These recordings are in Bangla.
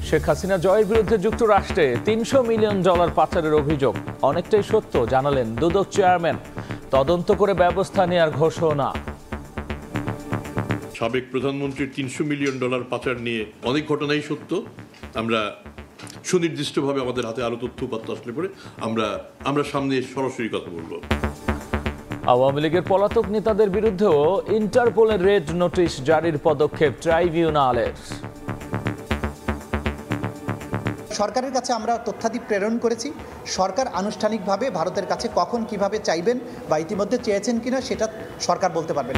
শেখ হাসিনা জয়ের বিরুদ্ধে যুক্তরাষ্ট্রে $300 মিলিয়ন পাচারের অভিযোগ অনেকটাই সত্য জানালেন দুদক চেয়ারম্যান। তদন্ত করে ব্যবস্থা নেওয়ার ঘোষণা। সাবেক প্রধানমন্ত্রীর $300 মিলিয়ন পাচার নিয়ে অনেক ঘটনাই সত্য। আমরা সুনির্দিষ্টভাবে আমাদের হাতে আরো তথ্য উপাত্ত আসলে পরে আমরা সামনে সরাসরি কথা বলবো। আওয়ামী লীগের পলাতক নেতাদের বিরুদ্ধেও ইন্টারপোলের রেড নোটিশ জারির পদক্ষেপ ট্রাইব্যুনালের। সরকারের কাছে আমরা তথ্যাদি প্রেরণ করেছি। সরকার আনুষ্ঠানিকভাবে ভারতের কাছে কখন কিভাবে চাইবেন বা ইতিমধ্যে চেয়েছেন কিনা সেটা সরকার বলতে পারবেন।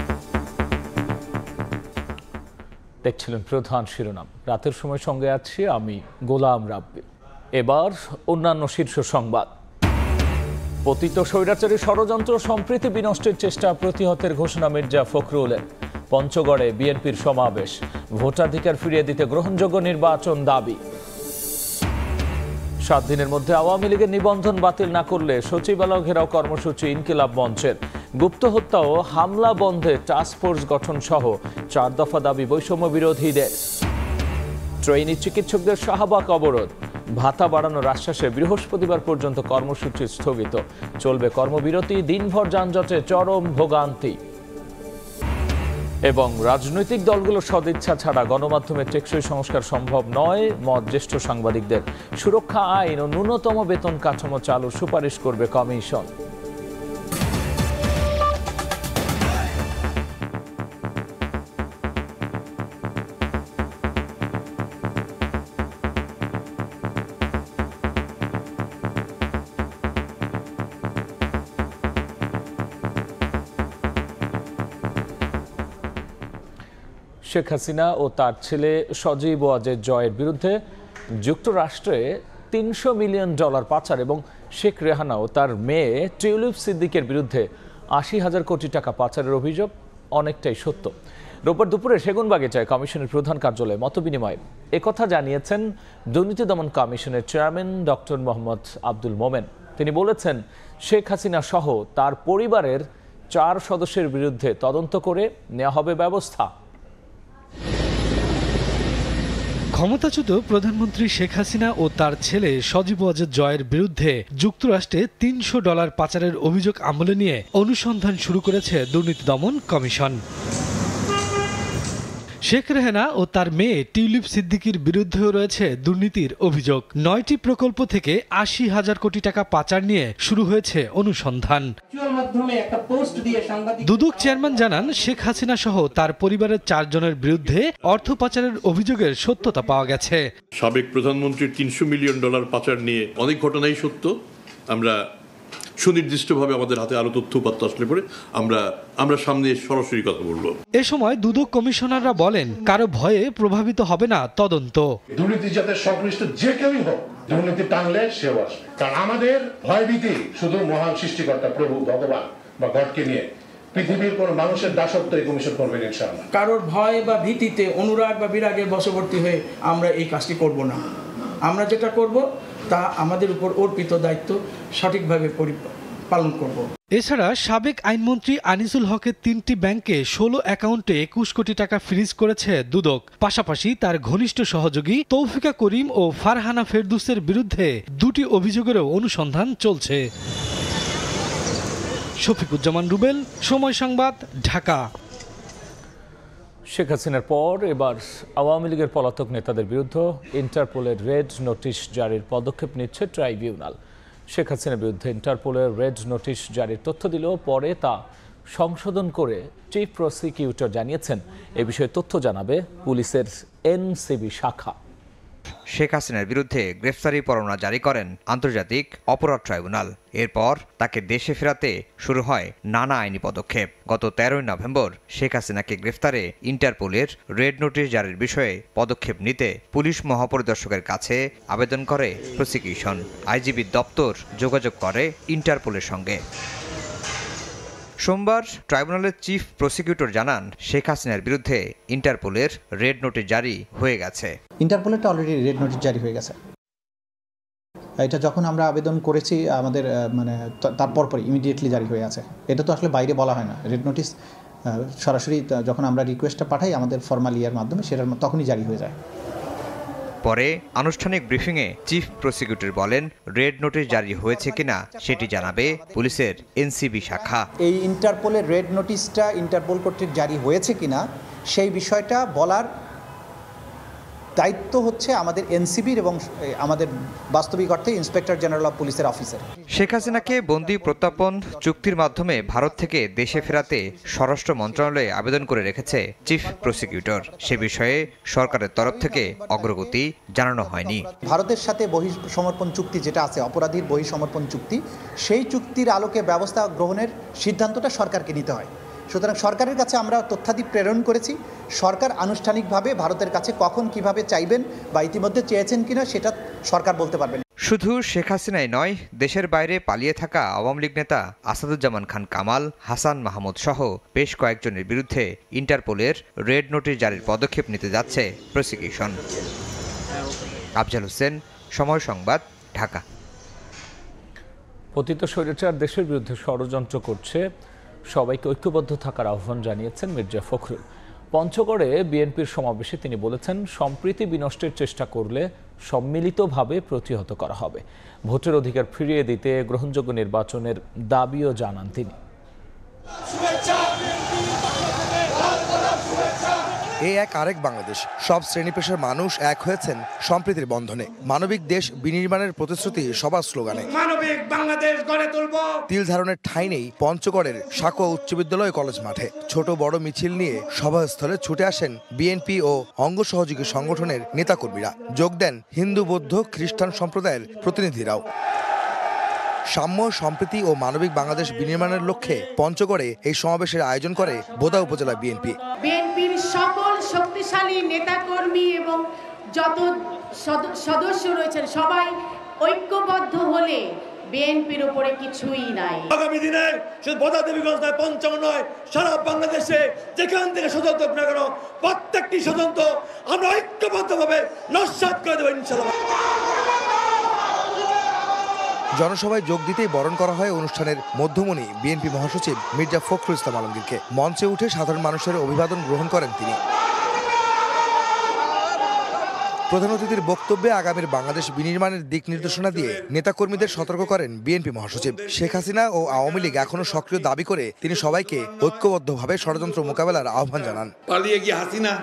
দেখছিলেন প্রধান শিরোনাম। রাতের সময় সঙ্গে আছি আমি গোলাম রাব্বি। এবার অন্যান্য শীর্ষ সংবাদ। পতিত স্বৈরাচারী ষড়যন্ত্র সম্প্রীতি বিনষ্টের চেষ্টা প্রতিহতের ঘোষণা মির্জা ফখরুলের। পঞ্চগড়ে বিএনপির সমাবেশ। ভোটাধিকার ফিরিয়ে দিতে গ্রহণযোগ্য নির্বাচন দাবি। 7 দিনের মধ্যে আওয়ামী লীগের নিবন্ধন বাতিল না করলে সচিবালয় ঘেরাও কর্মসূচি ইনকিলাব মঞ্চের। গুপ্ত হত্যা ও হামলা বন্ধে টাস্কফোর্স গঠন সহ 4 দফা দাবি বৈষম্য বিরোধীদের। ট্রেইনি চিকিৎসকদের শাহবাগ অবরোধ। ভাতা বাড়ানোর আশ্বাসে বৃহস্পতিবার পর্যন্ত কর্মসূচি স্থগিত। চলবে কর্মবিরতি, দিনভর যানজটে চরম ভোগান্তি। এবং রাজনৈতিক দলগুলোর সদিচ্ছা ছাড়া গণমাধ্যমের টেকসই সংস্কার সম্ভব নয় মত জ্যেষ্ঠ সাংবাদিকদের। সুরক্ষা আইন ও ন্যূনতম বেতন কাঠামো চালুর সুপারিশ করবে কমিশন। শেখ হাসিনা ও তার ছেলে সজীব ওয়াজেদ জয়ের বিরুদ্ধে যুক্তরাষ্ট্রে $300 মিলিয়ন পাচার এবং শেখ রেহানা ও তার মেয়ে টিউলিপ সিদ্দিকের বিরুদ্ধে 80,000 কোটি টাকা পাচারের অভিযোগ অনেকটাই সত্য। রোববার দুপুরে সেগুনবাগিচায় কমিশনের প্রধান কার্যালয়ে মতবিনিময়ে একথা জানিয়েছেন দুর্নীতি দমন কমিশনের চেয়ারম্যান ডক্টর মোহাম্মদ আব্দুল মোমেন। তিনি বলেছেন, শেখ হাসিনা সহ তার পরিবারের 4 সদস্যের বিরুদ্ধে তদন্ত করে নেওয়া হবে ব্যবস্থা। ক্ষমতাচ্যুত প্রধানমন্ত্রী শেখ হাসিনা ও তার ছেলে সজীব ওয়াজেদ জয়ের বিরুদ্ধে যুক্তরাষ্ট্রে $300 পাচারের অভিযোগ আমলে নিয়ে অনুসন্ধান শুরু করেছে দুর্নীতি দমন কমিশন। শেখ রেহানা ও তার মেয়ে টিউলিপ সিদ্দিকির বিরুদ্ধেও রয়েছে দুর্নীতির অভিযোগ। 9টি প্রকল্প থেকে 80,000 কোটি টাকা পাচার নিয়ে শুরু হয়েছে অনুসন্ধান। দুদক চেয়ারম্যান জানান, শেখ হাসিনা সহ তার পরিবারের 4 জনের বিরুদ্ধে অর্থ পাচারের অভিযোগের সত্যতা পাওয়া গেছে। সাবেক প্রধানমন্ত্রীর $300 মিলিয়ন পাচার নিয়ে অনেক ঘটনাই সত্য। আমরা সুনির্দিষ্টভাবে আমাদের হাতে আরো তথ্য উপাত্ত আসলে পরে আমরা সামনে সরাসরি কথা বলবো। এ সময় দুদক কমিশনাররা বলেন, কারো ভয়ে প্রভাবিত হবে না তদন্ত। দুর্নীতির সাথে সংশ্লিষ্ট যে কেউই হোক, দুর্নীতি টানলে সেও আসবে। কারণ আমাদের ভয়ভীতি শুধু মহান সৃষ্টিকর্তা প্রভু ভগবান বা গডকে নিয়ে। পৃথিবীর কোন মানুষের দাসত্ব এই কমিশন করবেন ইনশাআল্লাহ। কারোর ভয় বা ভীতিতে, অনুরাগ বা বিরাগের বশবর্তী হয়ে আমরা এই কাজটি করব না। আমরা যেটা করব তা আমাদের উপর অর্পিত দায়িত্ব সঠিকভাবে পালন করব। এছাড়া সাবেক আইনমন্ত্রী আনিসুল হকের 3টি ব্যাংকে 16 অ্যাকাউন্টে 21 কোটি টাকা ফ্রিজ করেছে দুদক। পাশাপাশি তার ঘনিষ্ঠ সহযোগী তৌফিকা করিম ও ফারহানা ফেরদৌসের বিরুদ্ধে 2টি অভিযোগেরও অনুসন্ধান চলছে। শফিকুজ্জামান রুবেল, সময় সংবাদ, ঢাকা। শেখ হাসিনার পর এবার আওয়ামী লীগের পলাতক নেতাদের বিরুদ্ধে ইন্টারপোলের রেড নোটিশ জারির পদক্ষেপ নিচ্ছে ট্রাইব্যুনাল। শেখ হাসিনার বিরুদ্ধে ইন্টারপোলের রেড নোটিশ জারির তথ্য দিলেও পরে তা সংশোধন করে চিফ প্রসিকিউটর জানিয়েছেন এ বিষয়ে তথ্য জানাবে পুলিশের এনসিবি শাখা। শেখ হাসিনার বিরুদ্ধে গ্রেফতারি পরোয়ানা জারি করেন আন্তর্জাতিক অপরাধ ট্রাইব্যুনাল। এরপর তাকে দেশে ফেরাতে শুরু হয় নানা আইনি পদক্ষেপ। গত 13 নভেম্বর শেখ হাসিনাকে গ্রেফতারে ইন্টারপোলের রেড নোটিশ জারির বিষয়ে পদক্ষেপ নিতে পুলিশ মহাপরিদর্শকের কাছে আবেদন করে প্রসিকিউশন। আইজিবি দপ্তর যোগাযোগ করে ইন্টারপোলের সঙ্গে। সোমবার ট্রাইব্যুনালের চিফ প্রসিকিউটর জানান, শেখ হাসিনার বিরুদ্ধে ইন্টারপোলের রেড নোটিশ জারি হয়ে গেছে। ইন্টারপোলেরটা অলরেডি রেড নোটিশ জারি হয়ে গেছে। এটা যখন আমরা আবেদন করেছি আমাদের তারপর ইমিডিয়েটলি জারি হয়ে আছে। এটা তো আসলে বাইরে বলা হয় না। রেড নোটিশ সরাসরি যখন আমরা রিকোয়েস্টটা পাঠাই আমাদের ফর্মাল ইয়ের মাধ্যমে, সেটার তখনই জারি হয়ে যায়। পরে আনুষ্ঠানিক ব্রিফিংয়ে চিফ প্রসিকিউটর বলেন, রেড নোটিশ জারি হয়েছে কিনা সেটি জানাবে পুলিশের এনসিবি শাখা। এই ইন্টারপোলের রেড নোটিশটা ইন্টারপোল কর্তৃক জারি হয়েছে কিনা সেই বিষয়টা বলার দায়িত্ব হচ্ছে আমাদের এনসিবির এবং আমাদের বাস্তবিক অর্থে ইন্সপেক্টর জেনারেল অফ পুলিশের অফিসার। শেখ হাসিনাকে বন্দি প্রত্যর্পণ চুক্তির মাধ্যমে ভারত থেকে দেশে ফেরাতে স্বরাষ্ট্র মন্ত্রণালয়ে আবেদন করে রেখেছে চিফ প্রসিকিউটর। সে বিষয়ে সরকারের তরফ থেকে অগ্রগতি জানানো হয়নি। ভারতের সাথে বহিঃসমর্পণ চুক্তি যেটা আছে, অপরাধীর বহিঃসমর্পণ চুক্তি, সেই চুক্তির আলোকে ব্যবস্থা গ্রহণের সিদ্ধান্তটা সরকারকে নিতে হয়। সুতরাং সরকারের কাছে আমরা তথ্যাদি প্রেরণ করেছি। সরকার আনুষ্ঠানিকভাবে ভারতের কাছে কখন কিভাবে চাইবেন বা ইতিমধ্যে চেয়েছেন কিনা সেটা সরকার বলতে পারবেন। শুধু শেখ হাসিনাই নয়, দেশের বাইরে পালিয়ে থাকা আওয়ামী লীগ নেতা আসাদুজ্জামান খান কামাল, হাসান মাহমুদ সহ বেশ কয়েকজনের বিরুদ্ধে ইন্টারপোলের রেড নোটিশ জারির পদক্ষেপ নিতে যাচ্ছে প্রসিকিউশন। আফজাল হোসেন, সময় সংবাদ, ঢাকা। পতিত স্বৈরাচার দেশের বিরুদ্ধে ষড়যন্ত্র করছে, সবাইকে ঐক্যবদ্ধ থাকার আহ্বান জানিয়েছেন মির্জা ফখরুল। পঞ্চগড়ে বিএনপির সমাবেশে তিনি বলেছেন, সম্প্রীতি বিনষ্টের চেষ্টা করলে সম্মিলিতভাবে প্রতিহত করা হবে। ভোটের অধিকার ফিরিয়ে দিতে গ্রহণযোগ্য নির্বাচনের দাবিও জানান তিনি। এই এক আরেক বাংলাদেশ, সব শ্রেণী পেশার মানুষ এক হয়েছেন সম্প্রীতির বন্ধনে। মানবিক দেশ বিনির্মাণের প্রতিশ্রুতি সবার স্লোগানে। মানবিক বাংলাদেশ গড়ে তুলব। তিল ধারণের ঠাঁই নেই পঞ্চগড়ের সাকুয়া উচ্চ বিদ্যালয় কলেজ মাঠে। ছোট বড় মিছিল নিয়ে সভাস্থলে ছুটে আসেন বিএনপি ও অঙ্গ সহযোগী সংগঠনের নেতাকর্মীরা। যোগ দেন হিন্দু, বৌদ্ধ, খ্রিস্টান সম্প্রদায়ের প্রতিনিধিরাও। সাম্য, সম্প্রীতি ও মানবিক বাংলাদেশ বিনির্মাণের লক্ষ্যে পঞ্চগড়ে এই সমাবেশের আয়োজন করে বোদা উপজেলা বিএনপি। বিএনপির সকল শক্তিশালী নেতাকর্মী এবং যত সদস্য রয়েছেন সবাই ঐক্যবদ্ধ হলে বিএনপির উপরে কিছুই নাই। আগামী দিনে শুধু বোদা দেবীগঞ্জ নয়, পঞ্চগড় নয়, সারা বাংলাদেশে যেখান থেকে ষড়যন্ত্র না কেন প্রত্যেকটি ষড়যন্ত্র আমরা ঐক্যবদ্ধভাবে নস্যাৎ করে দেবো ইনশাআল্লাহ। জনসভায় যোগ দিতেই বরণ করা হয় অনুষ্ঠানের মধ্যমণি বিএনপি মহাসচিব মির্জা ফখরুল ইসলাম আলমগীরকে। মঞ্চে উঠে সাধারণ মানুষের অভিবাদন গ্রহণ করেন তিনি। প্রধান অতিথির বক্তব্যে আগামীর বাংলাদেশ বিনির্মাণের দিক নির্দেশনা দিয়ে নেতাকর্মীদের সতর্ক করেন বিএনপি মহাসচিব। শেখ হাসিনা ও আওয়ামী লীগ এখনো সক্রিয় দাবি করে তিনি সবাইকে ঐক্যবদ্ধভাবে ষড়যন্ত্র মোকাবেলার আহ্বান জানান। পালিয়ে গিয়ে হাসিনা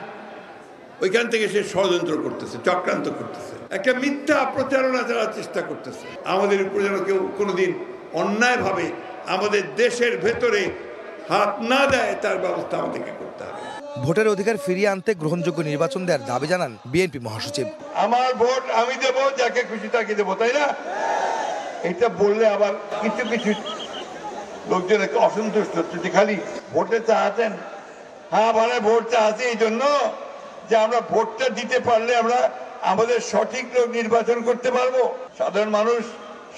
ওইখান থেকে সে ষড়যন্ত্র করতেছে, চক্রান্ত করতেছে, একটা মিথ্যা প্রচারণা চালার চেষ্টা করতেছে। আমাদের উপর যেন কেউ কোনোদিন অন্যায়ভাবে আমাদের দেশের ভেতরে হাত না দেয় তার ব্যবস্থা আমাদেরকে করতে হবে। ভোটের অধিকার ফিরিয়ে আনতে গ্রহণযোগ্য নির্বাচন দেওয়ার দাবি জানান বিএনপি মহাসচিব। আমার ভোট আমি দেবো, যাকে খুশি তাকে দেবো, তাই না? এটা বললে আবার কিছু কিছু লোকজন অসন্তুষ্ট হচ্ছে যে খালি ভোটে চাচ্ছেন। হ্যাঁ, মানে ভোট চাচ্ছি এই জন্য যে আমরা ভোটটা দিতে পারলে আমরা আমাদের সঠিক লোক নির্বাচন করতে পারবো। সাধারণ মানুষ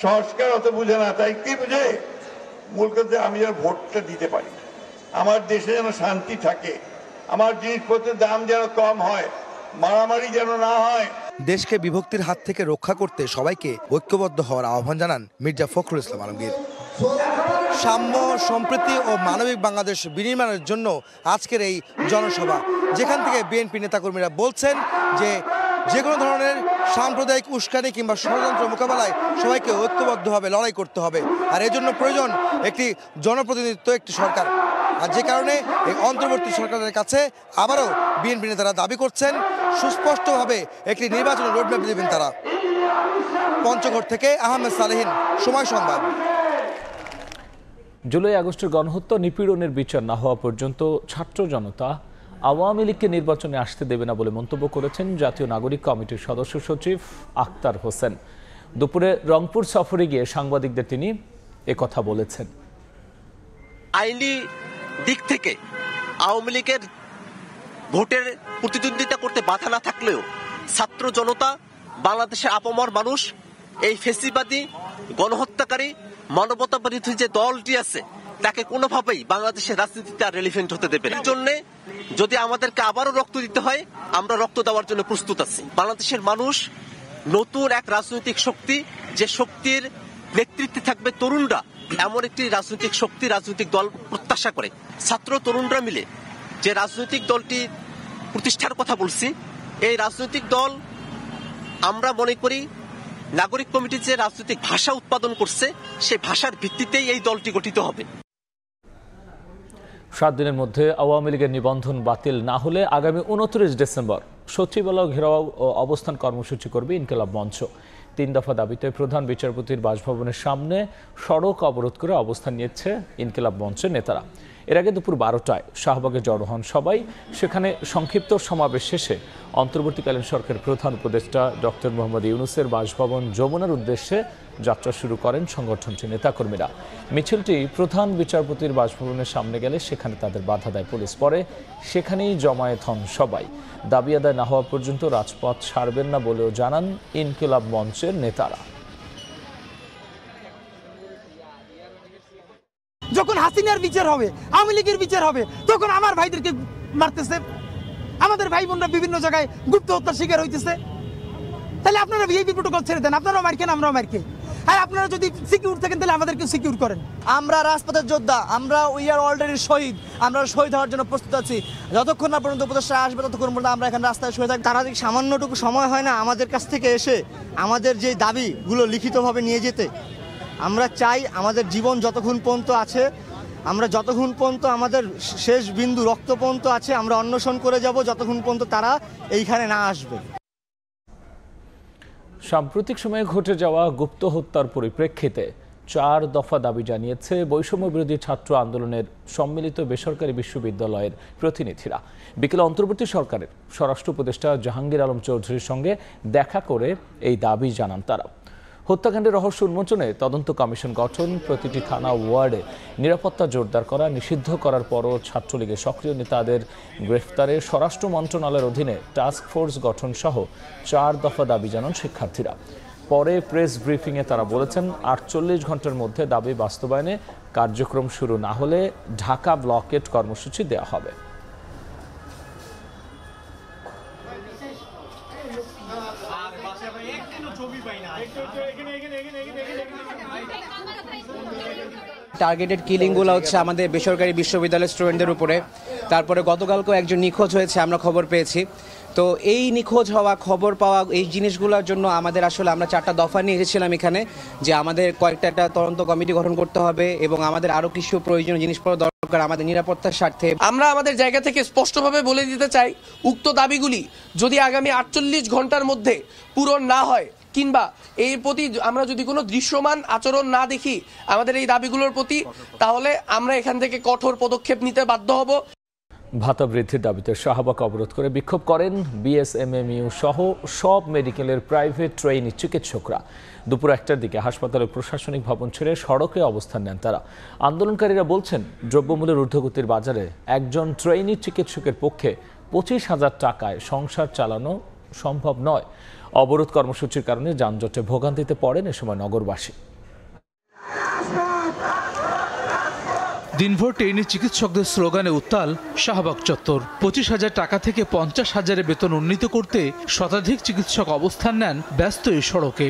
সংস্কার অত বুঝে না, তাই কি বুঝে? মূল কথা আমি যেন ভোটটা দিতে পারি, আমার দেশে যেন শান্তি থাকে, আমার জিনিসপত্রের দাম যেন কম হয়, মারামারি যেন না হয়। দেশকে বিভক্তির হাত থেকে রক্ষা করতে সবাইকে ঐক্যবদ্ধ হওয়ার আহ্বান জানান মির্জা ফখরুল ইসলাম আলমগীর। সাম্য, সম্প্রীতি ও মানবিক বাংলাদেশ বিনির্মাণের জন্য আজকের এই জনসভা, যেখান থেকে বিএনপি নেতাকর্মীরা বলছেন যে কোনো ধরনের সাম্প্রদায়িক উস্কানি কিংবা ষড়যন্ত্র মোকাবেলায় সবাইকে ঐক্যবদ্ধভাবে লড়াই করতে হবে। আর এজন্য প্রয়োজন একটি জনপ্রতিনিধিত্ব, একটি সরকার। আর যে কারণে এই অন্তর্বর্তী সরকারের কাছে আবারও বিএনপি নেতারা দাবি করছেন সুস্পষ্টভাবে একটি নির্বাচনের রোডম্যাপ দেবেন তারা। পঞ্চগড় থেকে আহমেদ সালেহীন, সময় সংবাদ। জুলাই আগস্টের গণহত্যা নিপীড়নের বিচার না হওয়া পর্যন্ত ছাত্র জনতা আওয়ামী লীগকে নির্বাচনে আসতে দেবে না বলে মন্তব্য করেছেন জাতীয় নাগরিক কমিটির সদস্য সচিব আক্তার হোসেন। দুপুরে রংপুর সফরে গিয়ে সাংবাদিকদের তিনি একথা বলেছেন। আইনি দিক থেকে আওয়ামী লীগের ভোটের প্রতিদ্বন্দ্বিতা করতে বাধা না থাকলেও ছাত্র জনতা, বাংলাদেশের আপামর মানুষ এই ফেসিবাদী গণহত্যাকারী মানবতা বিরোধী যে দলটি আছে তাকে কোনোভাবেই বাংলাদেশের রাজনীতিতে আর রেলিভেন্ট হতে দেবে না। এর জন্য যদি আমাদেরকে আবারও রক্ত দিতে হয়, আমরা রক্ত দেওয়ার জন্য প্রস্তুত আছি। বাংলাদেশের মানুষ নতুন এক রাজনৈতিক শক্তি, যে শক্তির নেতৃত্বে থাকবে তরুণরা, এমন একটি রাজনৈতিক শক্তি, রাজনৈতিক দল প্রত্যাশা করে। ছাত্র তরুণরা মিলে যে রাজনৈতিক দলটি প্রতিষ্ঠার কথা বলছি, এই রাজনৈতিক দল আমরা মনে করি নাগরিক কমিটি যে রাজনৈতিক ভাষা উৎপাদন করছে সেই ভাষার ভিত্তিতেই এই দলটি গঠিত হবে। 7 দিনের মধ্যে আওয়ামী লীগের নিবন্ধন বাতিল না হলে আগামী 29 ডিসেম্বর সচিবালয় ঘেরাও ও অবস্থান কর্মসূচি করবে ইনকিলাব মঞ্চ। 3 দফা দাবিতে প্রধান বিচারপতির বাসভবনের সামনে সড়ক অবরোধ করে অবস্থান নিয়েছে ইনকিলাব মঞ্চের নেতারা। এর আগে দুপুর 12টায় শাহবাগে জড়ো হন সবাই। সেখানে সংক্ষিপ্ত সমাবেশ শেষে অন্তর্বর্তীকালীন সরকারের প্রধান উপদেষ্টা ডক্টর মোহাম্মদ ইউনূসের বাসভবন যমুনার উদ্দেশ্যে যাত্রা শুরু করেন সংগঠনটির নেতাকর্মীরা। মিছিলটি প্রধান বিচারপতির বাসভবনের সামনে গেলে সেখানে তাদের বাধা দেয় পুলিশ। পরে সেখানেই জমায়েত হন সবাই। দাবি আদায় না হওয়া পর্যন্ত রাজপথ ছাড়বেন না বলেও জানান ইনকিলাব মঞ্চের নেতারা। যখন হাসিনার বিচার হবে, আওয়ামী লীগের বিচার হবে, তখন আমার ভাইদেরকে মারতেছে, আমাদের ভাই বোনরা বিভিন্ন জায়গায় গুপ্ত হত্যার শিকার হইতেছে। তাহলে আপনারা ভিআইপি প্রোটোকল ছেড়ে দেন, আপনারাও মারকেন, আমরাও মারকে। আর আপনারা যদি সিকিউর থাকেন তাহলে আমাদেরকে সিকিউর করেন। আমরা রাজপথের যোদ্ধা, আমরা উই আর অলরেডি শহীদ, আমরা শহীদ হওয়ার জন্য প্রস্তুত আছি। যতক্ষণ না পর্যন্ত উপদেষ্টা আসবে ততক্ষণ পর্যন্ত আমরা এখানে রাস্তায় শুয়ে থাকি। তারা সামান্যটুকু সময় হয় না আমাদের কাছ থেকে এসে আমাদের যে দাবিগুলো লিখিতভাবে নিয়ে যেতে। আমরা চাই আমাদের জীবন যতক্ষণ পর্যন্ত আছে, আমরা যতক্ষণ পর্যন্ত আমাদের শেষ বিন্দু রক্ত পর্যন্ত আছে, আমরা অন্বেষণ করে যাব যতক্ষণ পর্যন্ত তারা এইখানে না আসবে। সাম্প্রতিক সময়ে ঘটে যাওয়া গুপ্ত হত্যার পরিপ্রেক্ষিতে 4 দফা দাবি জানিয়েছে বৈষম্য বিরোধী ছাত্র আন্দোলনের সম্মিলিত বেসরকারি বিশ্ববিদ্যালয়ের প্রতিনিধিরা। বিকেলে অন্তর্বর্তী সরকারের স্বরাষ্ট্র উপদেষ্টা জাহাঙ্গীর আলম চৌধুরীর সঙ্গে দেখা করে এই দাবি জানান তারা। হত্যাকাণ্ডের রহস্য উন্মোচনে তদন্ত কমিশন গঠন, প্রতিটি থানা ওয়ার্ডে নিরাপত্তা জোরদার করা, নিষিদ্ধ করার পরও ছাত্রলীগের সক্রিয় নেতাদের গ্রেফতারে স্বরাষ্ট্র মন্ত্রণালয়ের অধীনে টাস্ক ফোর্স গঠন সহ 4 দফা দাবি জানান শিক্ষার্থীরা। পরে প্রেস ব্রিফিংয়ে তারা বলেছেন 48 ঘন্টার মধ্যে দাবি বাস্তবায়নে কার্যক্রম শুরু না হলে ঢাকা ব্লকেট কর্মসূচি দেওয়া হবে। টার্গেটেড কিলিংগুলো হচ্ছে আমাদের বেসরকারি বিশ্ববিদ্যালয়ের স্টুডেন্টদের উপরে। তারপরে গতকালকেও একজন নিখোঁজ হয়েছে, আমরা খবর পেয়েছি। তো এই নিখোঁজ হওয়া, খবর পাওয়া, এই জিনিসগুলোর জন্য আমাদের আসলে আমরা 4টা দফা নিয়ে এসেছিলাম এখানে, যে আমাদের কয়েকটা তদন্ত কমিটি গঠন করতে হবে এবং আমাদের আরও কিছু প্রয়োজনীয় জিনিসপত্র দরকার আমাদের নিরাপত্তার স্বার্থে। আমরা আমাদের জায়গা থেকে স্পষ্টভাবে বলে দিতে চাই, উক্ত দাবিগুলি যদি আগামী 48 ঘন্টার মধ্যে পূরণ না হয় কিংবা এর প্রতি আমরা যদি কোনো দৃশ্যমান আচরণ না দেখি আমাদের এই দাবিগুলোর প্রতি, তাহলে আমরা এখান থেকে কঠোর পদক্ষেপ নিতে বাধ্য হব। ভাতা বৃদ্ধির দাবিতে শাহবাগ অবরোধ করে বিক্ষোভ করেন বিএসএমএমইউ সহ সব মেডিকেলের প্রাইভেট ট্রেইনি চিকিৎসকরা। দুপুর 1টার দিকে হাসপাতালের প্রশাসনিক ভবন ছেড়ে সড়কে অবস্থান নেন তারা। আন্দোলনকারীরা বলছেন, দ্রব্যমূল্যের ঊর্ধ্বগতির বাজারে একজন ট্রেইনি চিকিৎসকের পক্ষে 25,000 টাকায় সংসার চালানো সম্ভব নয়। অবরোধ কর্মসূচির কারণে যানজটে ভোগান্তিতে পড়েন এ সময় নগরবাসী। দিনভর ট্রেনি চিকিৎসকদের স্লোগানে উত্তাল শাহবাগ চত্বর। 25,000 টাকা থেকে 50,000-এ বেতন উন্নীত করতে শতাধিক চিকিৎসক অবস্থান নেন ব্যস্ত এই সড়কে।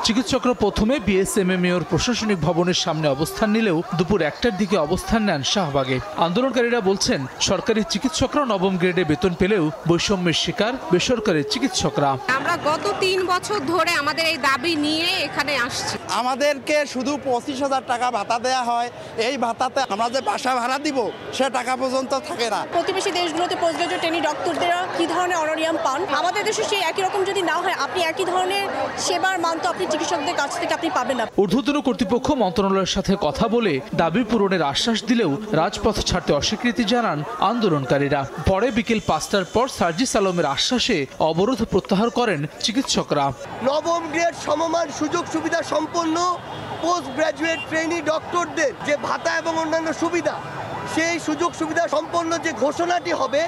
চিকিৎসকরা প্রথমে বিএসএমএমইউর প্রশাসনিক ভবনের সামনে অবস্থান নিলেও দুপুর 1টার দিকে অবস্থান নেন শাহবাগে। আন্দোলনকারীরা বলছেন, সরকারি চিকিৎসকরা নবম গ্রেডে বেতন পেলেও বৈষম্যের শিকার বেসরকারি চিকিৎসকরা। আমরা গত 3 বছর ধরে আমাদের এই দাবি নিয়ে এখানে আসছি। আমাদেরকে শুধু 25,000 টাকা ভাতা দেয়া হয়, এই ভাতাতে আমরা যে বাসা ভাড়া দিব সে টাকা পর্যন্ত থাকে না। প্রতিবেশী দেশগুলোতে পোস্ট গ্রাজুয়েট ট্রেনি ডক্টরদের কি ধরনের অনারিয়াম পান, আমাদের দেশে সেই একই রকম যদি না হয়, আপনি একই ধরনের সেবার মান তো আপনি চিকিৎসকদের কাছ থেকে আপনি পাবেন না। ঊর্ধ্বতন কর্তৃপক্ষ মন্ত্রণালয়ের সাথে কথা বলে দাবি পূরণের আশ্বাস দিলেও রাজপথ ছাড়তে অস্বীকৃতি জানান আন্দোলনকারীরা। পরে বিকেল 5টার পর সার্জিস আলমের আশ্বাসে অবরোধ প্রত্যাহার করেন চিকিৎসকরা। নবম গ্রেড সমমান সুযোগ সুবিধা সম্পন্ন পোস্ট গ্রাজুয়েট ট্রেনি ডক্টরদের যে ভাতা এবং অন্যান্য সুবিধা, সেই সুযোগ সুবিধা সম্পন্ন যে ঘোষণাটি হবে,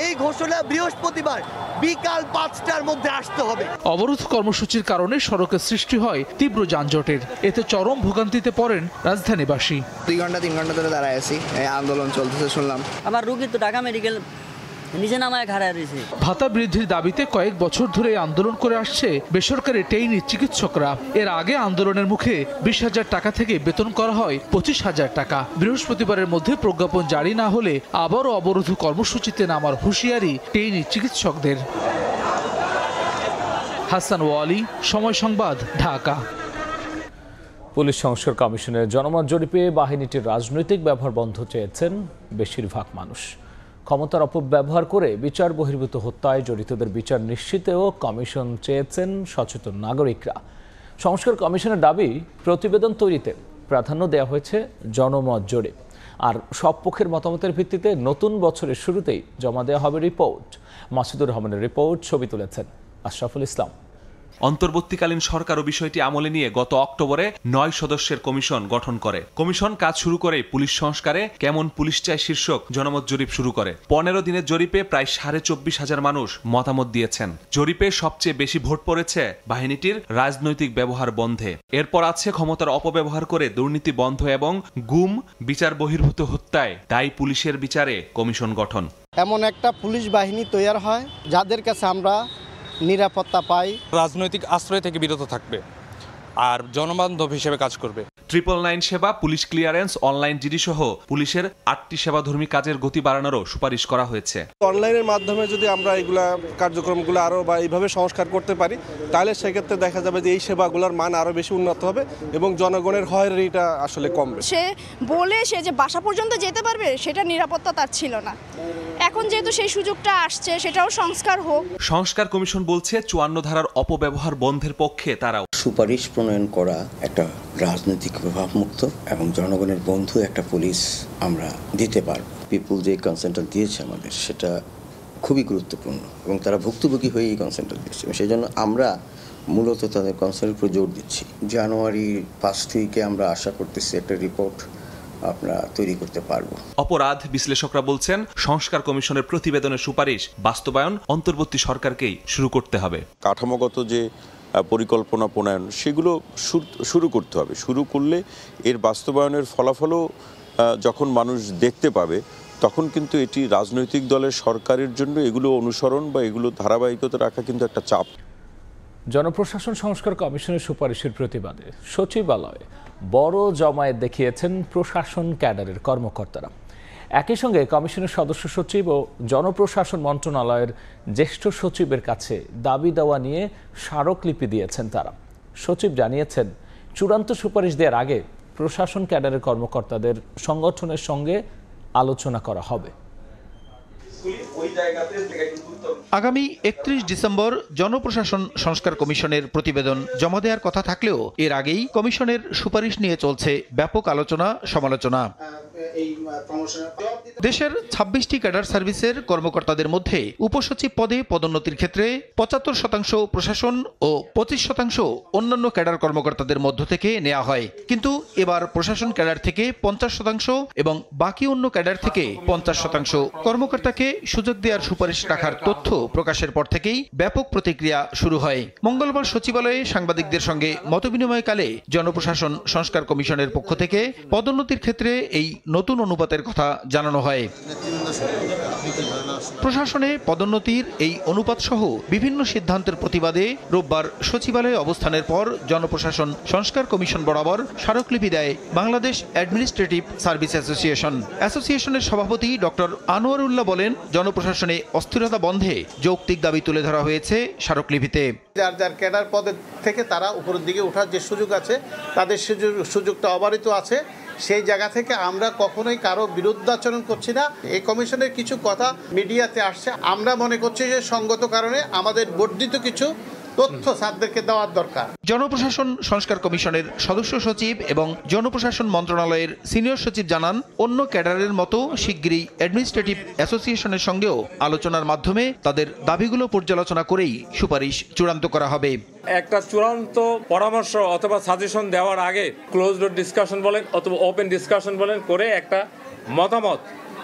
এই ঘোষণা বৃহস্পতিবার বিকাল 5টার মধ্যে আসতে হবে। অবরোধ কর্মসূচির কারণে সড়কে সৃষ্টি হয় তীব্র যানজটের। এতে চরম ভোগান্তিতে পড়েন রাজধানীবাসী। 2 ঘন্টা 3 ঘন্টা ধরে দাঁড়ায় আছি, আন্দোলন চলতেছে শুনলাম। আমার রোগী তো ঢাকা মেডিকেল নিচে নামায় খাড়া রয়েছে। ভাতা বৃদ্ধির দাবিতে কয়েক বছর ধরে আন্দোলন করে আসছে বেসরকারি ট্রেইনি চিকিৎসকরা। এর আগে আন্দোলনের মুখে 20,000 টাকা থেকে বেতন করা হয় 25,000 টাকা। বৃহস্পতিবারের মধ্যে প্রজ্ঞাপন জারি না হলে আবারও অবরোধ কর্মসূচিতে নামার হুঁশিয়ারি ট্রেইনি চিকিৎসকদের। হাসান ওয়ালি, সময় সংবাদ, ঢাকা। পুলিশ সংস্কার কমিশনের জনমত জরিপে বাহিনীটির রাজনৈতিক ব্যবহার বন্ধ চেয়েছেন বেশিরভাগ মানুষ। ক্ষমতার অপব্যবহার করে বিচার বহির্ভূত হত্যায় জড়িতদের বিচার নিশ্চিতেও কমিশন চেয়েছেন সচেতন নাগরিকরা। সংস্কার কমিশনের দাবি, প্রতিবেদন তৈরিতে প্রাধান্য দেওয়া হয়েছে জনমত জরিপ, আর সব পক্ষের মতামতের ভিত্তিতে নতুন বছরের শুরুতেই জমা দেওয়া হবে রিপোর্ট। মাসুদুর রহমানের রিপোর্ট, ছবি তুলেছেন আশরাফুল ইসলাম। অন্তর্বর্তীকালীন সরকারও বিষয়টি আমলে নিয়ে গত অক্টোবরে 9 সদস্যের কমিশন গঠন করে। কমিশন কাজ শুরু করে পুলিশ সংস্কারে কেমন পুলিশ চাই শীর্ষক জনমত জরিপ শুরু করে। 15 দিনের জরিপে প্রায় 24,500 মানুষ মতামত দিয়েছেন। জরিপে সবচেয়ে বেশি ভোট পড়েছে বাহিনীটির রাজনৈতিক ব্যবহার বন্ধে। এরপর আছে ক্ষমতার অপব্যবহার করে দুর্নীতি বন্ধ এবং গুম, বিচার বহির্ভূত হত্যায় দায়ী পুলিশের বিচারে কমিশন গঠন। এমন একটা পুলিশ বাহিনী তৈরি হয় যাদের কাছে আমরা নিরাপত্তা পাই। রাজনৈতিক আশ্রয় থেকে বিরত থাকবে আর জনবান্ধব হিসেবে কাজ করবে। 999 সেবা, পুলিশ ক্লিয়ারেন্স, অনলাইন জিডি সহ পুলিশের 8টি সেবাধর্মী কাজের গতি বাড়ানোরও সুপারিশ করা হয়েছে। অনলাইনের মাধ্যমে যদি আমরা এগুলা কার্যক্রমগুলো আরো বা এইভাবে সংস্কার করতে পারি, তাহলে সেক্ষেত্রে দেখা যাবে যে এই সেবাগুলোর মান আরো বেশি উন্নত হবে এবং জনগণের হয়রানিটা আসলে কমবে। সে যে বাসা পর্যন্ত যেতে পারবে সেটা নিরাপত্তা তার ছিল না। এখন যেহেতু সেই সুযোগটা আসছে, সেটাও সংস্কার হোক। সংস্কার কমিশন বলছে 54 ধারার অপব্যবহার বন্ধের পক্ষে তারাও। সুপারিশ প্রণয়ন করা একটা রাজনৈতিক প্রভাবমুক্ত এবং জনগণের বন্ধু একটা পুলিশ আমরা দিতে পারব। পিপুল যে কনসেন্টটা দিয়েছে আমাদের, সেটা খুবই গুরুত্বপূর্ণ এবং তারা ভুক্তভোগী হয়ে এই কনসেন্টটা দিচ্ছে। সেই জন্য আমরা মূলত তাদের কনসেন্টের উপর জোর দিচ্ছি। জানুয়ারির 1st উইকে আমরা আশা করতেছি একটা রিপোর্ট আমরা তৈরি করতে পারবো। অপরাধ বিশ্লেষকরা বলছেন, সংস্কার কমিশনের প্রতিবেদনের সুপারিশ বাস্তবায়ন অন্তর্বর্তী সরকারকেই শুরু করতে হবে। কাঠামোগত যে পরিকল্পনা প্রণয়ন, সেগুলো শুরু করতে হবে। শুরু করলে এর বাস্তবায়নের ফলাফলও যখন মানুষ দেখতে পাবে, তখন কিন্তু এটি রাজনৈতিক দলের সরকারের জন্য এগুলো অনুসরণ বা এগুলো ধারাবাহিকতা রাখা কিন্তু একটা চাপ। জনপ্রশাসন সংস্কার কমিশনের সুপারিশের প্রতিবাদে সচিবালয়ে বড় জমায়েত দেখিয়েছেন প্রশাসন ক্যাডারের কর্মকর্তারা। একই সঙ্গে কমিশনের সদস্য সচিব ও জনপ্রশাসন মন্ত্রণালয়ের জ্যেষ্ঠ সচিবের কাছে দাবি দেওয়া নিয়ে স্মারকলিপি দিয়েছেন তারা। সচিব জানিয়েছেন, চূড়ান্ত সুপারিশ দেওয়ার আগে প্রশাসন ক্যাডারের কর্মকর্তাদের সংগঠনের সঙ্গে আলোচনা করা হবে। আগামী 31 ডিসেম্বর জনপ্রশাসন সংস্কার কমিশনের প্রতিবেদন জমা দেওয়ার কথা থাকলেও এর আগেই কমিশনের সুপারিশ নিয়ে চলছে ব্যাপক আলোচনা সমালোচনা। দেশের 26টি ক্যাডার সার্ভিসের কর্মকর্তাদের মধ্যে উপসচিব পদে পদোন্নতির ক্ষেত্রে 75% প্রশাসন ও 25% অন্যান্য ক্যাডার কর্মকর্তাদের মধ্য থেকে নেওয়া হয়। কিন্তু এবার প্রশাসন ক্যাডার থেকে 50% এবং বাকি অন্য ক্যাডার থেকে 50% কর্মকর্তাকে সুযোগ দেওয়ার সুপারিশ রাখার তথ্য প্রকাশের পর থেকেই ব্যাপক প্রতিক্রিয়া শুরু হয়। মঙ্গলবার সচিবালয়ে সাংবাদিকদের সঙ্গে মতবিনিময়কালে জনপ্রশাসন সংস্কার কমিশনের পক্ষ থেকে পদোন্নতির ক্ষেত্রে এই নতুন অনুপাতের কথা জানানো হয়। প্রশাসনে পদোন্নতির এই অনুপাত সহ বিভিন্ন সিদ্ধান্তের প্রতিবাদে রোববার সচিবালয়ে অবস্থানের পর জনপ্রশাসন সংস্কার কমিশন বরাবর স্মারকলিপি দেয় বাংলাদেশ অ্যাডমিনিস্ট্রেটিভ সার্ভিস অ্যাসোসিয়েশন। অ্যাসোসিয়েশনের সভাপতি ডক্টর আনোয়ারুল্লাহ বলেন, জনপ্রশাসনে অস্থিরতা বন্ধে যৌক্তিক দাবি তুলে ধরা হয়েছে স্মারকলিপিতে। যার যার ক্যাডার পদের থেকে তারা উপরের দিকে ওঠার যে সুযোগ আছে, তাদের সুযোগটা অবারিত আছে। সেই জায়গা থেকে আমরা কখনোই কারো বিরুদ্ধাচরণ করছি না। এই কমিশনের কিছু কথা মিডিয়াতে আসছে, আমরা মনে করছি যে সঙ্গত কারণে আমাদের বর্ধিত কিছু তথ্য স্যারদেরকে দেওয়ার দরকার। জনপ্রশাসন সংস্কার কমিশনের সদস্য সচিব এবং জনপ্রশাসন মন্ত্রণালয়ের সিনিয়র সচিব জানান, অন্য ক্যাডারের মতো শিগগিরই অ্যাডমিনিস্ট্রেটিভ অ্যাসোসিয়েশনের সঙ্গেও আলোচনার মাধ্যমে তাদের দাবিগুলো পর্যালোচনা করেই সুপারিশ চূড়ান্ত করা হবে। একটা চূড়ান্ত পরামর্শ অথবা সাজেশন দেওয়ার আগে ক্লোজ ডোর ডিসকাশন বলেন অথবা ওপেন ডিসকাশন বলেন করে একটা মতামত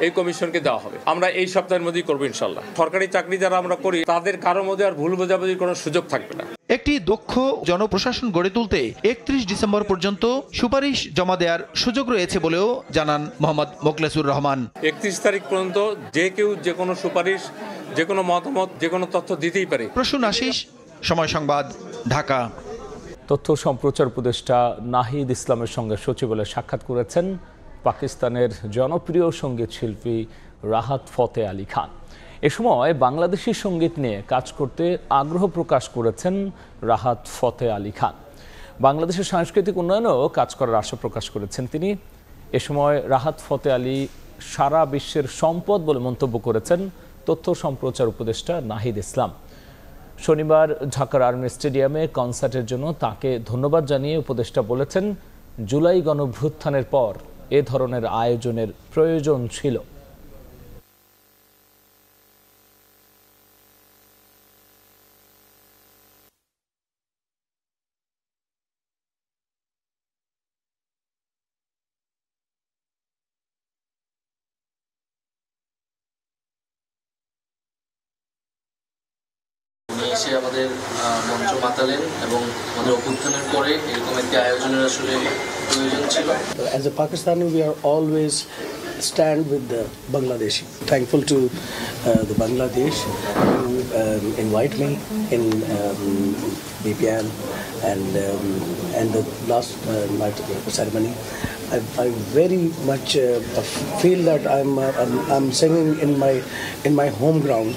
এই কমিশনকে দেওয়া হবে। আমরা এই সপ্তাহের মধ্যেই করবো ইনশাল্লাহ। সরকারি চাকরি যারা আমরা করি, তাদের কারোর মধ্যে আর ভুল বোঝাবুঝির কোনো সুযোগ থাকবে না। একটি দক্ষ জনপ্রশাসন গড়ে তুলতে 31 ডিসেম্বর পর্যন্ত সুপারিশ জমা দেওয়ার সুযোগ রয়েছে বলেও জানান মোহাম্মদ মোখলেসুর রহমান। 31 তারিখ পর্যন্ত যে কেউ যে কোনো সুপারিশ, যে কোনো মতামত, যে কোনো তথ্য দিতেই পারে। প্রসূন আশিস, সময় সংবাদ, ঢাকা। তথ্য সম্প্রচার উপদেষ্টা নাহিদ ইসলামের সঙ্গে সচিবালয়ে সাক্ষাৎ করেছেন পাকিস্তানের জনপ্রিয় সঙ্গীত শিল্পী রাহাত ফতে আলী খান। এ সময় বাংলাদেশি সঙ্গীত নিয়ে কাজ করতে আগ্রহ প্রকাশ করেছেন রাহাত ফতে আলী খান। বাংলাদেশের সাংস্কৃতিক উন্নয়নেও কাজ করার আশা প্রকাশ করেছেন তিনি। এ সময় রাহাত ফতে আলী সারা বিশ্বের সম্পদ বলে মন্তব্য করেছেন তথ্য সম্প্রচার উপদেষ্টা নাহিদ ইসলাম। শনিবার ঢাকার আর্মি স্টেডিয়ামে কনসার্টের জন্য তাকে ধন্যবাদ জানিয়ে উপদেষ্টা বলেছেন, জুলাই গণঅভ্যুত্থানের পর এ ধরনের আয়োজনের প্রয়োজন ছিল। এসে আমাদের মঞ্চ মাতালেন এবং আমাদের অভ্যুত্থানের পরে এরকম একটি আয়োজনের আসলে প্রয়োজন ছিল। As a Pakistani, we are always stand with the Bangladeshi. Thankful to the Bangladesh who invite me in BPM and the last night ceremony. I very much feel that I'm singing in my home ground.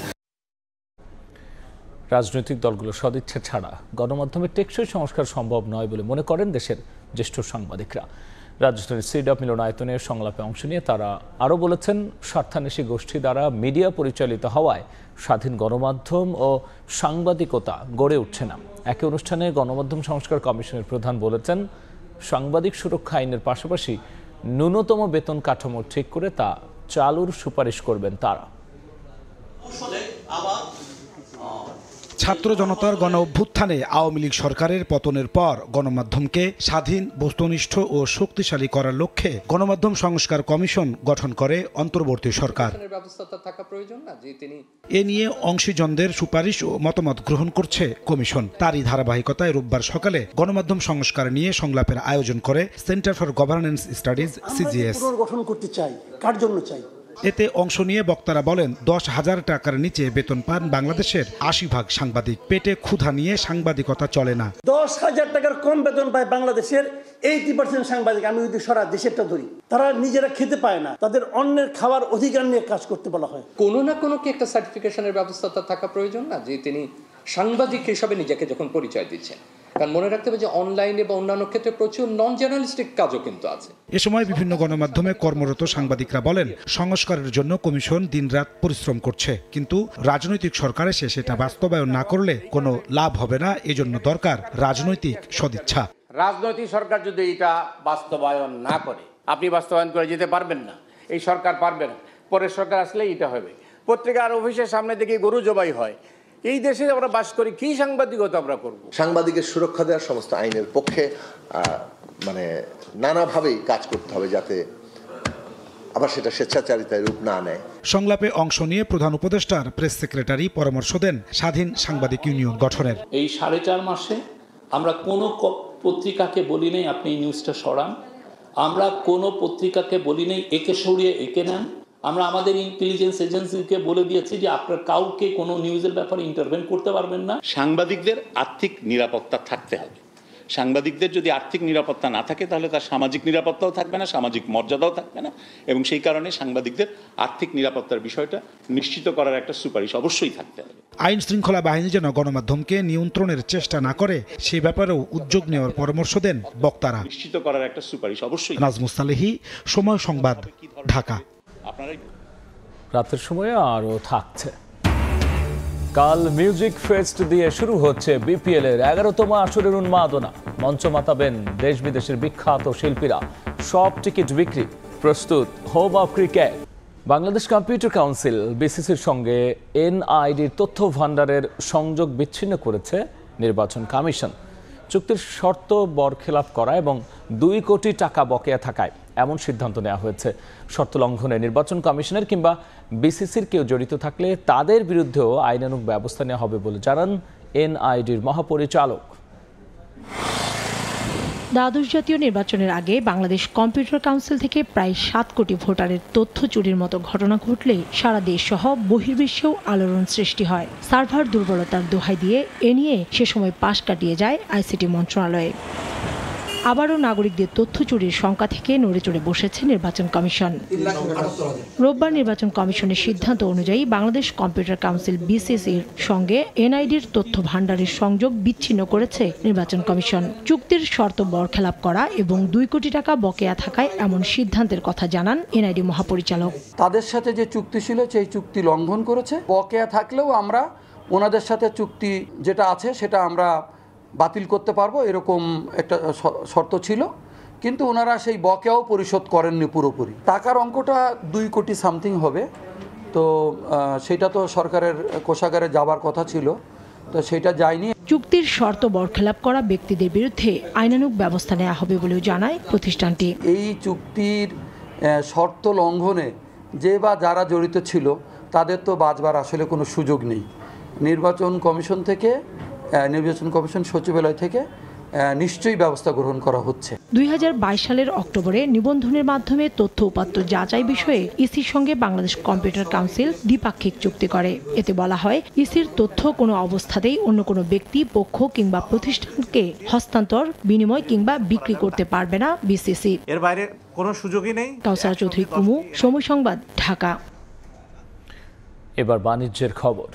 রাজনৈতিক দলগুলোর সদিচ্ছা ছাড়া গণমাধ্যমের টেকসই সংস্কার সম্ভব নয় বলে মনে করেন দেশের জ্যেষ্ঠ সাংবাদিকরা। রাজধানীর সিডাপ মিলনায়তনের সংলাপে অংশ নিয়ে তারা আরও বলেছেন, স্বার্থান্বেষী গোষ্ঠী দ্বারা মিডিয়া পরিচালিত হওয়ায় স্বাধীন গণমাধ্যম ও সাংবাদিকতা গড়ে উঠছে না। একই অনুষ্ঠানে গণমাধ্যম সংস্কার কমিশনের প্রধান বলেছেন, সাংবাদিক সুরক্ষা আইনের পাশাপাশি ন্যূনতম বেতন কাঠামো ঠিক করে তা চালুর সুপারিশ করবেন তারা। ছাত্র জনতার গণ অভ্যুত্থানে আওয়ামী লীগ সরকারের পতনের পর গণমাধ্যমকে স্বাধীন, বস্তুনিষ্ঠ ও শক্তিশালী করার লক্ষ্যে গণমাধ্যম সংস্কার কমিশন গঠন করে অন্তর্বর্তী সরকার। এ নিয়ে অংশীজনদের সুপারিশ ও মতামত গ্রহণ করছে কমিশন। তারই ধারাবাহিকতায় রোববার সকালে গণমাধ্যম সংস্কার নিয়ে সংলাপের আয়োজন করে centre for governance studies CGS। গঠন করতে চাই, কার জন্য চাই? এতে অংশ নিয়ে বক্তারা বলেন, 10,000 টাকার নিচে বেতন পান বাংলাদেশের 80% সাংবাদিক। পেটে ক্ষুধা নিয়ে সাংবাদিকতা চলে না। 10,000 টাকার কম বেতন পায় বাংলাদেশের 80% সাংবাদিক। আমি যদি সারা দেশেরটা ধরি, তারা নিজেরা খেতে পায় না, তাদের অন্যের খাওয়ার অধিকার নিয়ে কাজ করতে বলা হয়। কোনো না কোনো কি একটা সার্টিফিকেশনের ব্যবস্থা থাকা প্রয়োজন না, যে তিনি সাংবাদিক হিসাবে নিজেকে যখন পরিচয় দিচ্ছেন। কারণ মনে রাখতে হবে যে অনলাইনে বা অন্যান্য ক্ষেত্রে প্রচুর নন জার্নালিস্টিক কাজও কিন্তু আছে। এ সময় বিভিন্ন গণমাধ্যমে কর্মরত সাংবাদিকরা বলেন, সংস্কারের জন্য কমিশন দিনরাত পরিশ্রম করছে, কিন্তু রাজনৈতিক সরকার এসে সেটা বাস্তবায়ন না করলে কোনো লাভ হবে না। এজন্য দরকার রাজনৈতিক সদিচ্ছা। রাজনৈতিক সরকার যদি এটা বাস্তবায়ন না করে, আপনি বাস্তবায়ন করে যেতে পারবেন না, এই সরকার পারবে না। পরের সরকার আসলেই এটা হবে। পত্রিকার অফিসের সামনে থেকে গরু জবাই হয়। এই দেশে আমরা বাস করি, কি সাংবাদিকতা আমরা করব? সাংবাদিকের সুরক্ষা দেওয়ার সমস্ত আইনের পক্ষে নানাভাবেই কাজ করতে হবে, যাতে আবার সেটা স্বেচ্ছাচারিতায় রূপ না নেয়। সংলাপে অংশ নিয়ে প্রধান উপদেষ্টার প্রেস সেক্রেটারি পরামর্শ দেন স্বাধীন সাংবাদিক ইউনিয়ন গঠনের। এই 4.5 মাসে আমরা কোনো পত্রিকাকে বলি নেই আপনি এই নিউজটা সরান, আমরা কোনো পত্রিকাকে বলি নেই একে সরিয়ে একে নেন। আমরা আমাদের ইন্টেলিজেন্স এজেন্সিকে বলে দিয়েছি যে আপনারা কাউকে কোনো নিউজের ব্যাপারে ইন্টারভেন করতে পারবেন না। সাংবাদিকদের আর্থিক নিরাপত্তা থাকতে হবে। সাংবাদিকদের যদি আর্থিক নিরাপত্তা না থাকে, তাহলে তার সামাজিক নিরাপত্তাও থাকবে না, সামাজিক মর্যাদাও থাকবে না। এবং সেই কারণে সাংবাদিকদের আর্থিক নিরাপত্তার বিষয়টা নিশ্চিত করার একটা সুপারিশ অবশ্যই থাকতে হবে। আইন শৃঙ্খলা বাহিনী যেন গণমাধ্যমকে নিয়ন্ত্রণের চেষ্টা না করে, সে ব্যাপারেও উদ্যোগ নেওয়ার পরামর্শ দেন বক্তারা। নিশ্চিত করার একটা সুপারিশ অবশ্যই। নাজমুস সালেহী, সময় সংবাদ, ঢাকা। রাতের সময়ে আরও থাকছে। কাল মিউজিক ফেস্ট দিয়ে শুরু হচ্ছে BPL এর 11তম আসরের উন্মাদনা। মঞ্চ মাতাবেন দেশ বিদেশের বিখ্যাত শিল্পীরা। সব টিকিট বিক্রি। প্রস্তুত home of cricket. Bangladesh computer council BCCর সঙ্গে NIDর তথ্য ভান্ডারের সংযোগ বিচ্ছিন্ন করেছে নির্বাচন কমিশন। চুক্তির শর্ত বরখেলাপ করা এবং 2 কোটি টাকা বকেয়া থাকায় এমন সিদ্ধান্ত নেওয়া হয়েছে। শর্ত লঙ্ঘনে নির্বাচন কমিশনের কিংবা BCCর কেউ জড়িত থাকলে তাদের বিরুদ্ধেও আইনানুগ ব্যবস্থা নেওয়া হবে বলে জানান NIDর মহাপরিচালক। দ্বাদশ জাতীয় নির্বাচনের আগে বাংলাদেশ কম্পিউটার কাউন্সিল থেকে প্রায় 7 কোটি ভোটারের তথ্য চুরির মতো ঘটনা ঘটলে সারা দেশ সহ বহির্বিশ্বেও আলোড়ন সৃষ্টি হয়। সার্ভার দুর্বলতার দোহাই দিয়ে এ নিয়ে সে সময় পাশ কাটিয়ে যায় ICT মন্ত্রণালয়ে। আবারও নাগরিকদের তথ্য চুরির শঙ্কা থেকে নড়েচড়ে বসেছে নির্বাচন কমিশন। রোববার নির্বাচন কমিশনের সিদ্ধান্ত অনুযায়ী বাংলাদেশ কম্পিউটার কাউন্সিল বিসিসির সঙ্গে এনআইডির তথ্য ভাণ্ডারের সংযোগ বিচ্ছিন্ন করেছে নির্বাচন কমিশন। চুক্তির শর্ত বরখেলাপ করা এবং 2 কোটি টাকা বকেয়া থাকায় এমন সিদ্ধান্তের কথা জানান এনআইডি মহাপরিচালক। তাদের সাথে যে চুক্তি ছিল সেই চুক্তি লঙ্ঘন করেছে। বকেয়া থাকলেও আমরা ওনাদের সাথে চুক্তি যেটা আছে সেটা আমরা বাতিল করতে পারবো, এরকম একটা শর্ত ছিল, কিন্তু ওনারা সেই বকেয়াও পরিশোধ করেননি পুরোপুরি। টাকার অঙ্কটা 2 কোটি সামথিং হবে, তো সেটা তো সরকারের কোষাগারে যাবার কথা ছিল, তো সেটা যায়নি। চুক্তির শর্ত বরখেলাপ করা ব্যক্তিদের বিরুদ্ধে আইনানুগ ব্যবস্থা নেওয়া হবে বলেও জানায় প্রতিষ্ঠানটি। এই চুক্তির শর্ত লঙ্ঘনে যে বা যারা জড়িত ছিল তাদের তো বাঁচবার আসলে কোনো সুযোগ নেই। নির্বাচন কমিশন সচিবালয় থেকে নিশ্চয়ই ব্যবস্থা গ্রহণ করা হচ্ছে। 2022 সালের অক্টোবরে নিবন্ধনের মাধ্যমে তথ্য উপাত্ত যাচাই বিষয়ে ইসির সঙ্গে বাংলাদেশ কম্পিউটার কাউন্সিল দ্বিপাক্ষিক চুক্তি করে। এতে বলা হয়, ইসির তথ্য কোনো অবস্থাতেই অন্য কোনো ব্যক্তি, পক্ষ কিংবা প্রতিষ্ঠানকে হস্তান্তর, বিনিময় কিংবা বিক্রি করতে পারবে না বিসিসি। এর বাইরে কোনো সুযোগই নেই। কাউসার চৌধুরী কুমু, সময় সংবাদ, ঢাকা। এবার বাণিজ্যের খবর।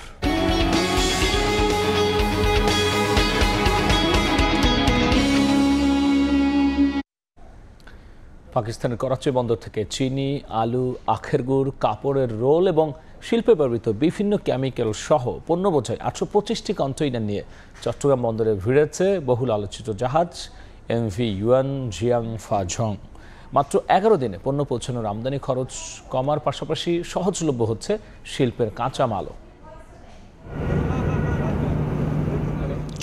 পাকিস্তানের করাচি বন্দর থেকে চিনি, আলু, আখের গুড়, কাপড়ের রোল এবং শিল্পে ব্যবহৃত বিভিন্ন কেমিক্যাল সহ পণ্য বোঝাই 825টি কন্টেইনার নিয়ে চট্টগ্রাম বন্দরে ভিড়েছে বহুল আলোচিত জাহাজ এমভি ইউয়ান জিয়াং ফাজং। মাত্র 11 দিনে পণ্য পৌঁছানোর আমদানি খরচ কমার পাশাপাশি সহজলভ্য হচ্ছে শিল্পের কাঁচামালও।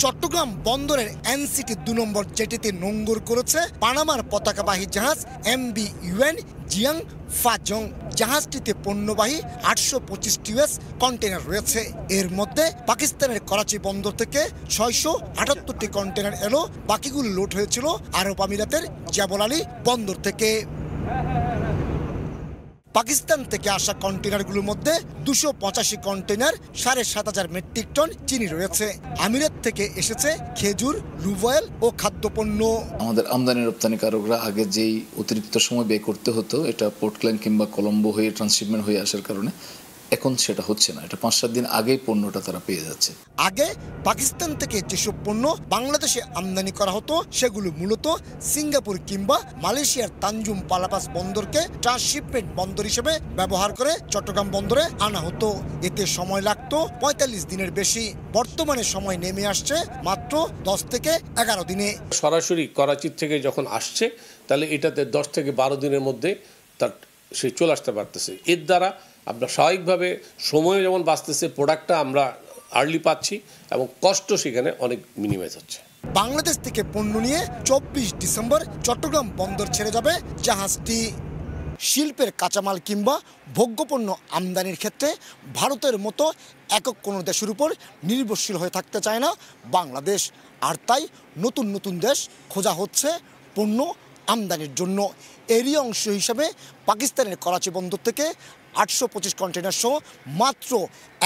চট্টগ্রাম বন্দরের এনসিটি 2 নম্বর জেটিতে নোঙ্গর করেছে পানামার পতাকাবাহী জাহাজ এমভি ইউয়ান জিয়াং ফাজং। জাহাজটিতে পণ্যবাহী 825 ইউএস কন্টেনার রয়েছে। এর মধ্যে পাকিস্তানের করাচি বন্দর থেকে 678টি কন্টেনার এলো, বাকিগুলো লোড হয়েছিল আরব আমিরাতের জাবল আলী বন্দর থেকে। পাকিস্তান থেকে আসা কন্টেনারগুলোর মধ্যে 285 কন্টেনার 7,500 মেট্রিক টন চিনি রয়েছে। আমিরাত থেকে এসেছে খেজুর, লুভ অয়েল ও খাদ্যপণ্য। আমাদের আমদানি রপ্তানিকারকরা আগে যেই অতিরিক্ত সময় ব্যয় করতে হতো, এটা পোর্টল্যান্ড কিংবা কলম্বো হয়ে ট্রান্সশিপমেন্ট হয়ে আসার কারণে এখন সেটা হচ্ছে না। এটা 5-7 দিন আগেই পণ্যটা তারা পেয়ে যাচ্ছে। আগে পাকিস্তান থেকে যেসব পণ্য বাংলাদেশে আমদানি করা হতো সেগুলো মূলত সিঙ্গাপুর কিংবা মালয়েশিয়ার তানজুম পালাপাস বন্দরকে ট্রান্সশিপমেন্ট বন্দর হিসেবে ব্যবহার করে চট্টগ্রাম বন্দরে আনা হতো। এতে সময় লাগতো 45 দিনের বেশি। বর্তমানে সময় নেমে আসছে মাত্র 10 থেকে 11 দিনে। সরাসরি করাচি থেকে যখন আসছে তাহলে এটাতে 10 থেকে 12 দিনের মধ্যে তার সে চলে আসতে পারতেছে। এর দ্বারা আমরা স্বাভাবিকভাবে সময় যেমন বাঁচতেছে, প্রোডাক্টটা আমরা আর্লি পাচ্ছি এবং কষ্ট সেখানে অনেক মিনিমাইজ হচ্ছে। বাংলাদেশ থেকে পণ্য নিয়ে 24 ডিসেম্বর চট্টগ্রাম বন্দর ছেড়ে যাবে জাহাজটি। শিল্পের কাঁচামাল কিংবা ভোগ্যপণ্য আমদানির ক্ষেত্রে ভারতের মতো একক কোনো দেশের উপর নির্ভরশীল হয়ে থাকতে চায় না বাংলাদেশ। আর তাই নতুন নতুন দেশ খোঁজা হচ্ছে পণ্য আমদানির জন্য। এরই অংশ হিসাবে পাকিস্তানের করাচি বন্দর থেকে 825 কন্টেনার সহ মাত্র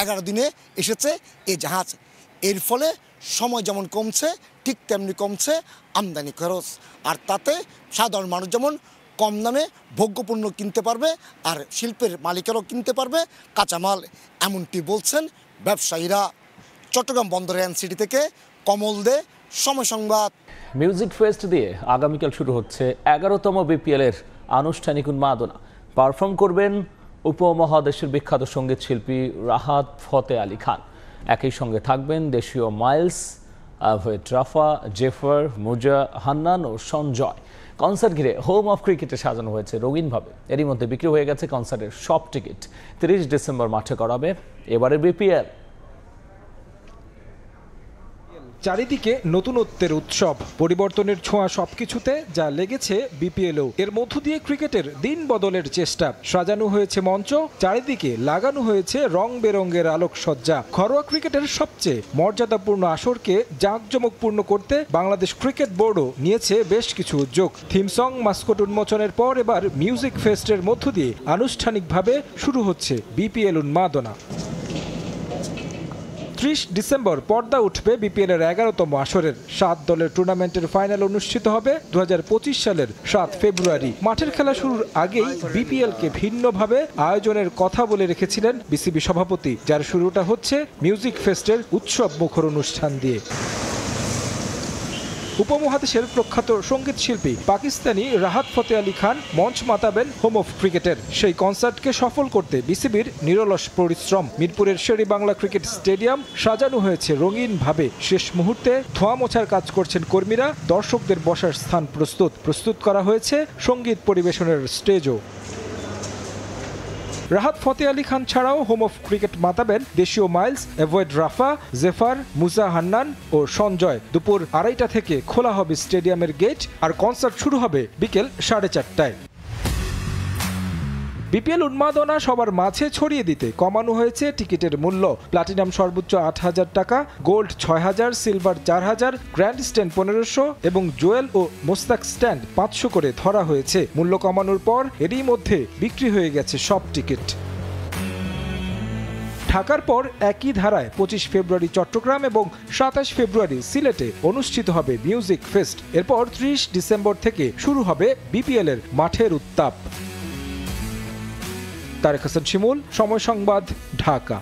11 দিনে এসেছে এই জাহাজ। এর ফলে সময় যেমন কমছে, ঠিক তেমনি কমছে আমদানি খরচ। আর তাতে সাধারণ মানুষ যেমন কম দামে ভোগ্যপণ্য কিনতে পারবে, আর শিল্পের মালিকেরাও কিনতে পারবে কাঁচামাল, এমনটি বলছেন ব্যবসায়ীরা। চট্টগ্রাম বন্দরের এনসিটি থেকে কমল দে, সময় সংবাদ। মিউজিক ফেস্ট দিয়ে আগামীকাল শুরু হচ্ছে 11তম বিপিএল এর আনুষ্ঠানিক উন্মাদনা। পারফর্ম করবেন উপমহাদেশের বিখ্যাত সঙ্গীত শিল্পী রাহাত ফতে আলী খান। একই সঙ্গে থাকবেন দেশীয় মাইলস, আভেদ রাফা, জেফার, মুজা, হান্নান ও সঞ্জয়। কনসার্ট ঘিরে হোম অফ ক্রিকেটে সাজানো হয়েছে রঙিনভাবে। এরই মধ্যে বিক্রি হয়ে গেছে কনসার্টের সব টিকিট। 30 ডিসেম্বর মাঠে করাবে এবারের বিপিএল। চারিদিকে নতুনত্বের উৎসব, পরিবর্তনের ছোঁয়া সবকিছুতে যা লেগেছে বিপিএলও। এর মধ্য দিয়ে ক্রিকেটের দিন বদলের চেষ্টা। সাজানো হয়েছে মঞ্চ, চারিদিকে লাগানো হয়েছে রং বেরঙের আলোকসজ্জা। ঘরোয়া ক্রিকেটের সবচেয়ে মর্যাদাপূর্ণ আসরকে জাঁকজমকপূর্ণ করতে বাংলাদেশ ক্রিকেট বোর্ডও নিয়েছে বেশ কিছু উদ্যোগ। থিম সং, মাস্কট উন্মোচনের পর এবার মিউজিক ফেস্টের মধ্য দিয়ে আনুষ্ঠানিকভাবে শুরু হচ্ছে বিপিএল উন্মাদনা। 30 ডিসেম্বর পর্দা উঠবে বিপিএল এর 11তম আসরের। 7 দলের টুর্নামেন্টের ফাইনাল অনুষ্ঠিত হবে 2025 সালের 7 ফেব্রুয়ারি। মাঠের খেলা শুরুর আগেই বিপিএল কে ভিন্নভাবে আয়োজনের কথা বলে রেখেছিলেন বিসিবি সভাপতি, যার শুরুটা হচ্ছে মিউজিক ফেস্টের উৎসব মুখর অনুষ্ঠান দিয়ে। উপমহাদেশের প্রখ্যাত সঙ্গীত শিল্পী পাকিস্তানি রাহাত ফতে আলী খান মঞ্চ মাতাবেন হোম অফ ক্রিকেটের। সেই কনসার্টকে সফল করতে বিসিবির নিরলস পরিশ্রম। মিরপুরের শেরি বাংলা ক্রিকেট স্টেডিয়াম সাজানো হয়েছে রঙিনভাবে। শেষ মুহূর্তে ধোঁয়া মোছার কাজ করছেন কর্মীরা। দর্শকদের বসার স্থান প্রস্তুত করা হয়েছে সঙ্গীত পরিবেশনের স্টেজও। রাহাত ফতে আলী খান ছাড়াও হোম অফ ক্রিকেট মাতাবেন দেশীয় মাইলস, এভয়েড রাফা, জেফার, মুসা হান্নান ও সঞ্জয়। দুপুর 2:30 থেকে খোলা হবে স্টেডিয়ামের গেট, আর কনসার্ট শুরু হবে বিকেল 4:30টায়। বিপিএল উন্মাদনা সবার মাঝে ছড়িয়ে দিতে কমানো হয়েছে টিকিটের মূল্য। প্লাটিনাম সর্বোচ্চ 8,000 টাকা, গোল্ড 6,000, সিলভার 4,000, গ্র্যান্ড স্ট্যান্ড 1500 এবং জুয়েল ও মোস্তাক স্ট্যান্ড 500 করে ধরা হয়েছে। মূল্য কমানোর পর এরই মধ্যে বিক্রি হয়ে গেছে সব টিকিট। ঢাকার পর একই ধারায় 25 ফেব্রুয়ারি চট্টগ্রাম এবং 27 ফেব্রুয়ারি সিলেটে অনুষ্ঠিত হবে মিউজিক ফেস্ট। এরপর 30 ডিসেম্বর থেকে শুরু হবে বিপিএল এর মাঠের উত্তাপ। তারেক হাসান শিমুল, সময় সংবাদ, ঢাকা।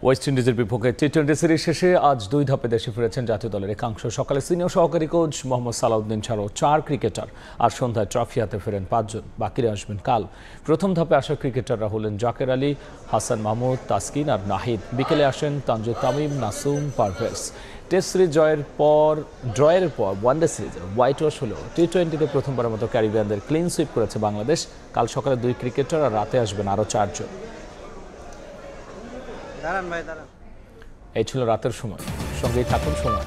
ওয়েস্ট ইন্ডিজের বিপক্ষে টি-20 সিরিজ শেষে আজ 2 ধাপে দেশে ফিরেছেন জাতীয় দলের একাংশ। সকালে সিনিয়র সহকারী কোচ মোহাম্মদ সালাউদ্দিন ছাড়াও 4 ক্রিকেটার, আর সন্ধ্যায় ট্রফি হাতে ফেরেন 5 জন। বাকিরা আসবেন কাল। প্রথম ধাপে আসা ক্রিকেটাররা হলেন জাকের আলী, হাসান মাহমুদ, তাসকিন আর নাহিদ। বিকেলে আসেন তানজিদ তামিম, নাসুম, পারভেজ। টেস্ট সিরিজ ড্রয়ের পর ওয়ানডে সিরিজে হোয়াইট ওয়াশ হলেও টি-20তে প্রথমবারের মতো ক্যারিবিয়ানদের ক্লিন সুইপ করেছে বাংলাদেশ। কাল সকালে 2 ক্রিকেটার, আর রাতে আসবেন আরও 4 জন। এই ছিল রাতের সময়। সঙ্গেই থাকুন সময়।